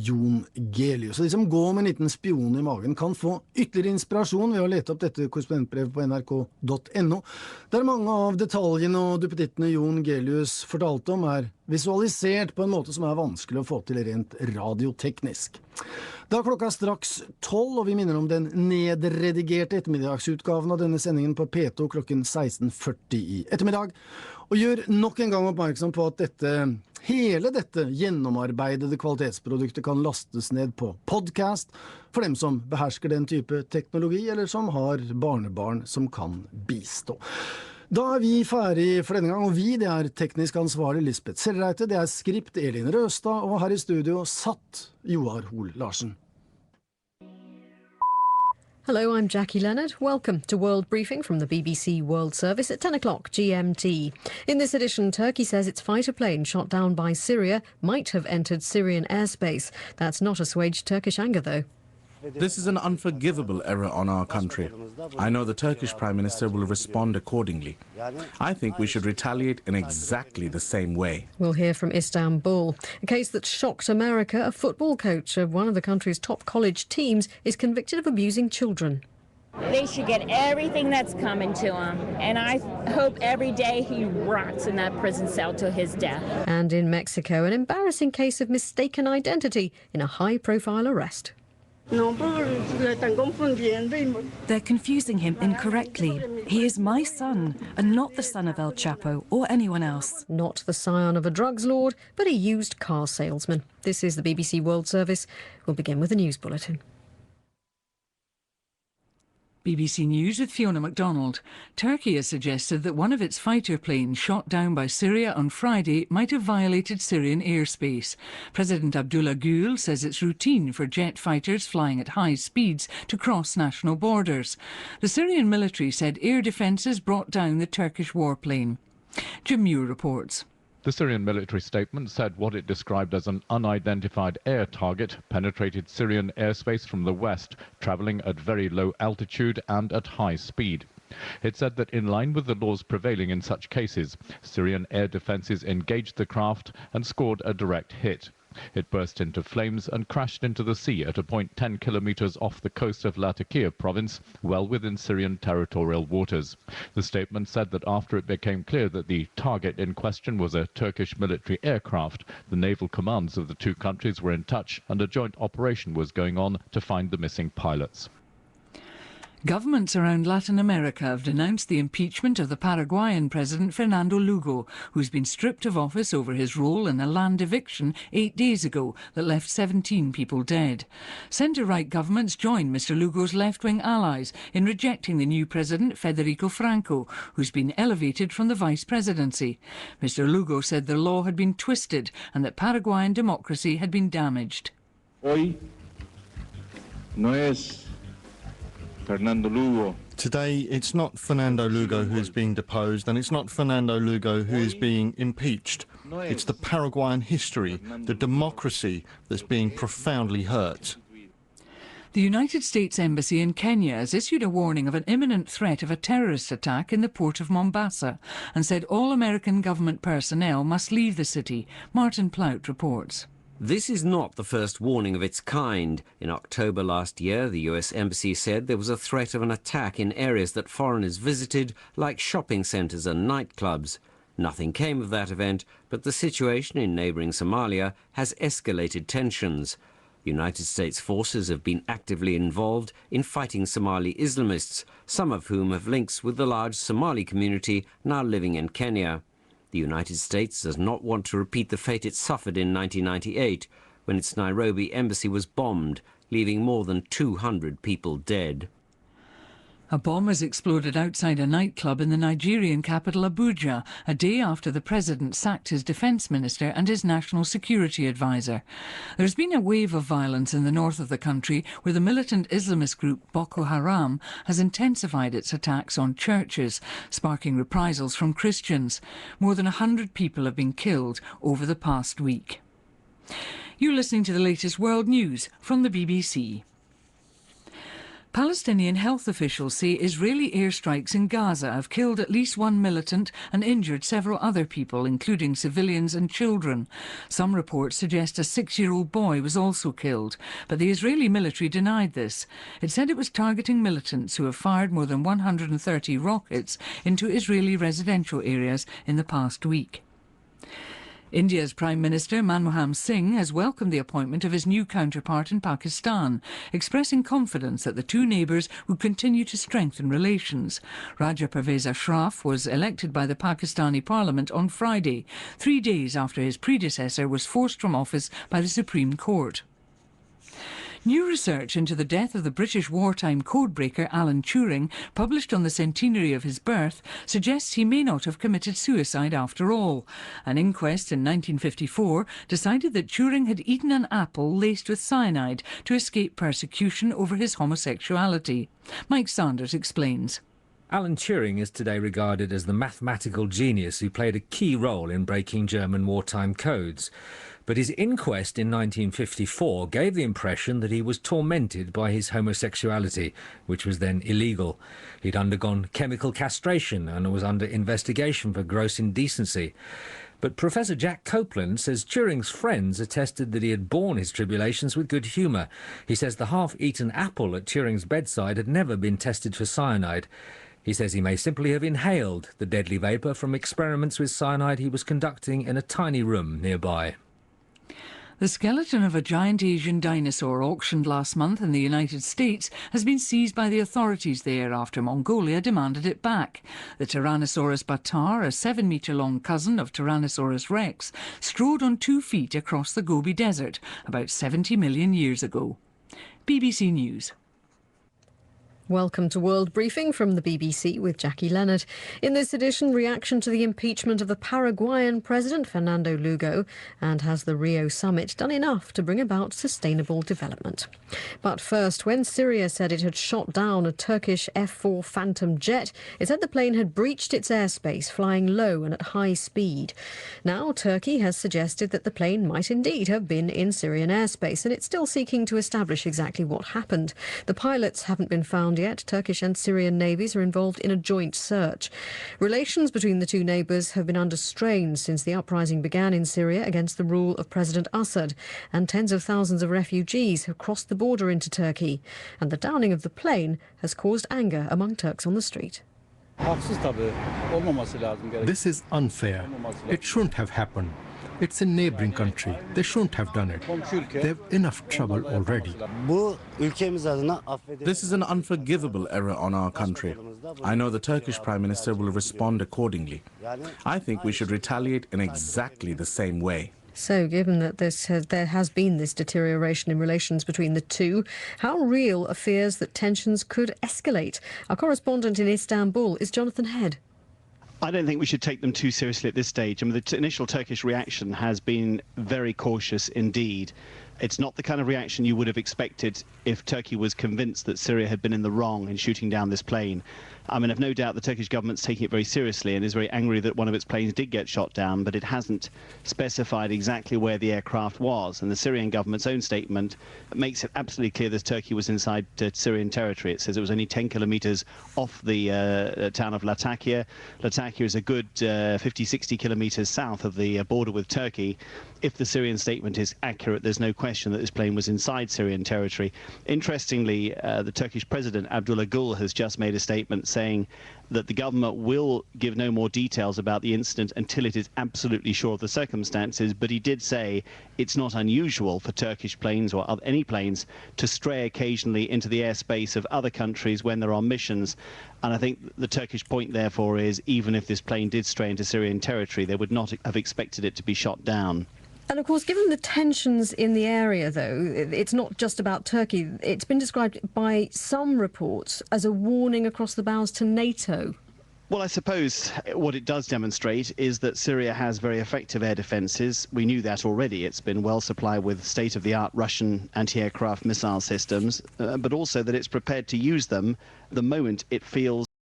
Jon Gelius. Så de som går med en liten spion i magen kan få ytterligere inspirasjon ved å lete opp dette korrespondentbrevet på nrk.no, der mange av detaljene og duppedittene Jon Gelius fortalte om visualisert på en måte som vanskelig å få til rent radioteknisk. Da klokka straks 12, og vi minner om den nedredigerte ettermiddagsutgaven av denne sendingen på P2 klokken 16:40 i ettermiddag, og gjør nok en gang oppmerksom på at hele dette gjennomarbeidede kvalitetsproduktet kan lastes ned på podcast for dem som behersker den type teknologi, eller som har barnebarn som kan bistå. Da vi ferdig for denne gang, og vi, det teknisk ansvarlig Lisbeth Sellereite, det skript Elin Røstad, og her i studio satt Joar Hoel Larsen. Hello, I'm Jackie Leonard. Welcome to World Briefing from the BBC World Service at 10 o'clock GMT. In this edition, Turkey says its fighter plane shot down by Syria might have entered Syrian airspace. That's not assuaged Turkish anger, though. This is an unforgivable error on our country. I know the Turkish Prime Minister will respond accordingly. I think we should retaliate in exactly the same way. We'll hear from Istanbul. A case that shocked America. A football coach of one of the country's top college teams is convicted of abusing children. They should get everything that's coming to him, and I hope every day he rots in that prison cell till his death. And in Mexico, an embarrassing case of mistaken identity in a high-profile arrest. They're confusing him incorrectly. He is my son, and not the son of El Chapo or anyone else. Not the scion of a drugs lord, but a used car salesman. This is the BBC World Service. We'll begin with a news bulletin. BBC News with Fiona MacDonald. Turkey has suggested that one of its fighter planes shot down by Syria on Friday might have violated Syrian airspace. President Abdullah Gül says it's routine for jet fighters flying at high speeds to cross national borders. The Syrian military said air defences brought down the Turkish warplane. Jim Muir reports. The Syrian military statement said what it described as an unidentified air target penetrated Syrian airspace from the west, travelling at very low altitude and at high speed. It said that in line with the laws prevailing in such cases, Syrian air defences engaged the craft and scored a direct hit. It burst into flames and crashed into the sea at a point 10 kilometres off the coast of Latakia province, well within Syrian territorial waters. The statement said that after it became clear that the target in question was a Turkish military aircraft, the naval commands of the two countries were in touch and a joint operation was going on to find the missing pilots. Governments around Latin America have denounced the impeachment of the Paraguayan President Fernando Lugo, who's been stripped of office over his role in a land eviction 8 days ago that left 17 people dead. Centre-right governments joined Mr Lugo's left-wing allies in rejecting the new president, Federico Franco, who's been elevated from the vice-presidency. Mr Lugo said the law had been twisted and that Paraguayan democracy had been damaged. Hoy no es Fernando Lugo. Today, it's not Fernando Lugo who is being deposed, and it's not Fernando Lugo who is being impeached. It's the Paraguayan history, the democracy that's being profoundly hurt. The United States Embassy in Kenya has issued a warning of an imminent threat of a terrorist attack in the port of Mombasa and said all American government personnel must leave the city. Martin Plout reports. This is not the first warning of its kind. In October last year, the US Embassy said there was a threat of an attack in areas that foreigners visited, like shopping centres and nightclubs. Nothing came of that event, but the situation in neighbouring Somalia has escalated tensions. United States forces have been actively involved in fighting Somali Islamists, some of whom have links with the large Somali community now living in Kenya. The United States does not want to repeat the fate it suffered in 1998, when its Nairobi embassy was bombed, leaving more than 200 people dead. A bomb has exploded outside a nightclub in the Nigerian capital Abuja, a day after the president sacked his defence minister and his national security advisor. There's been a wave of violence in the north of the country, where the militant Islamist group Boko Haram has intensified its attacks on churches, sparking reprisals from Christians. More than 100 people have been killed over the past week. You're listening to the latest world news from the BBC. Palestinian health officials say Israeli airstrikes in Gaza have killed at least one militant and injured several other people, including civilians and children. Some reports suggest a 6-year-old boy was also killed, but the Israeli military denied this. It said it was targeting militants who have fired more than 130 rockets into Israeli residential areas in the past week. India's Prime Minister Manmohan Singh has welcomed the appointment of his new counterpart in Pakistan, expressing confidence that the two neighbours would continue to strengthen relations. Raja Pervez Ashraf was elected by the Pakistani Parliament on Friday, 3 days after his predecessor was forced from office by the Supreme Court. New research into the death of the British wartime codebreaker Alan Turing, published on the centenary of his birth, suggests he may not have committed suicide after all. An inquest in 1954 decided that Turing had eaten an apple laced with cyanide to escape persecution over his homosexuality. Mike Sanders explains. Alan Turing is today regarded as the mathematical genius who played a key role in breaking German wartime codes. But his inquest in 1954 gave the impression that he was tormented by his homosexuality, which was then illegal. He'd undergone chemical castration and was under investigation for gross indecency. But Professor Jack Copeland says Turing's friends attested that he had borne his tribulations with good humour. He says the half-eaten apple at Turing's bedside had never been tested for cyanide. He says he may simply have inhaled the deadly vapour from experiments with cyanide he was conducting in a tiny room nearby. The skeleton of a giant Asian dinosaur auctioned last month in the United States has been seized by the authorities there after Mongolia demanded it back. The Tyrannosaurus bataar, a 7-metre-long cousin of Tyrannosaurus rex, strode on 2 feet across the Gobi Desert about 70 million years ago. BBC News. Welcome to World Briefing from the BBC with Jackie Leonard. In this edition, reaction to the impeachment of the Paraguayan president, Fernando Lugo, and has the Rio summit done enough to bring about sustainable development? But first, when Syria said it had shot down a Turkish F-4 Phantom jet, it said the plane had breached its airspace, flying low and at high speed. Now, Turkey has suggested that the plane might indeed have been in Syrian airspace, and it's still seeking to establish exactly what happened. The pilots haven't been found yet. Turkish and Syrian navies are involved in a joint search. Relations between the two neighbours have been under strain since the uprising began in Syria against the rule of President Assad, and tens of thousands of refugees have crossed the border into Turkey. And the downing of the plane has caused anger among Turks on the street. This is unfair. It shouldn't have happened. It's a neighbouring country. They shouldn't have done it. They have enough trouble already. This is an unforgivable error on our country. I know the Turkish Prime Minister will respond accordingly. I think we should retaliate in exactly the same way. So, given that there has been this deterioration in relations between the two, how real are fears that tensions could escalate? Our correspondent in Istanbul is Jonathan Head. I don't think we should take them too seriously at this stage. I mean, the initial Turkish reaction has been very cautious indeed. It's not the kind of reaction you would have expected if Turkey was convinced that Syria had been in the wrong in shooting down this plane. I mean, I've no doubt the Turkish government's taking it very seriously and is very angry that one of its planes did get shot down, but it hasn't specified exactly where the aircraft was. And the Syrian government's own statement makes it absolutely clear that Turkey was inside Syrian territory. It says it was only 10 kilometres off the town of Latakia. Latakia is a good 50, 60 kilometres south of the border with Turkey. If the Syrian statement is accurate, there's no question that this plane was inside Syrian territory. Interestingly, the Turkish president, Abdullah Gül, has just made a statement saying that the government will give no more details about the incident until it is absolutely sure of the circumstances. But he did say it's not unusual for Turkish planes or any planes to stray occasionally into the airspace of other countries when there are missions. And I think the Turkish point, therefore, is even if this plane did stray into Syrian territory, they would not have expected it to be shot down. And of course, given the tensions in the area, though, it's not just about Turkey. It's been described by some reports as a warning across the bows to NATO. Well, I suppose what it does demonstrate is that Syria has very effective air defences. We knew that already. It's been well supplied with state-of-the-art Russian anti-aircraft missile systems, but also that it's prepared to use them the moment it feels